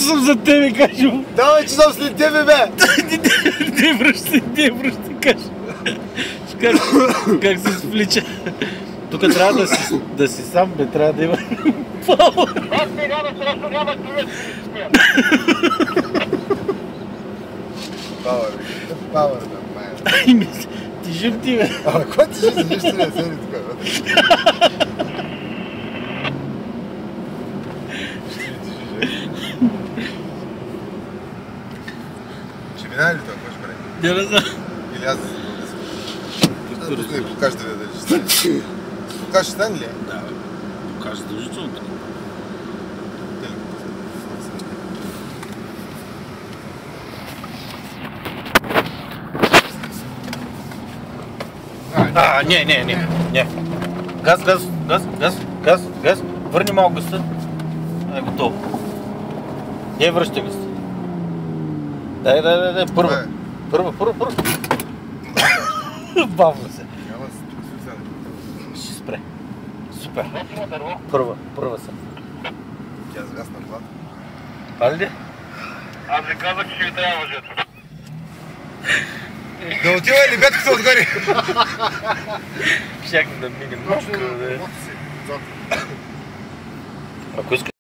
че съм за тебе, кажи му. Давай, че съм след тебе, бе! Не връщай, кажи. Как се свлича. Тук трябва да си сам, бе, трябва да има пауър. Аз сега срещу няма човек да се смея. Пауър, бе, Ти жив ти, бе. Абе, кой ти ще седиш си на седи тук, бе? Ще минае ли това, кой ще прави? Не знам. Или аз да се да се покажа да видя дали ще стане. Покажа ще стане ли? Да, бе. Покажа задължително. Не. Газ. Върни малко гъста. Е, готово. Не връщай гъста. Дай. Първа. Бавно се. Няма смисъл. Ще спре. Супер. Първа съм. Тя загасна глад. Пали ли? Аз ви казах, че ще ви трябва мъжето. Да отива ли бетката отгоре? Щях да минем. Ако искаш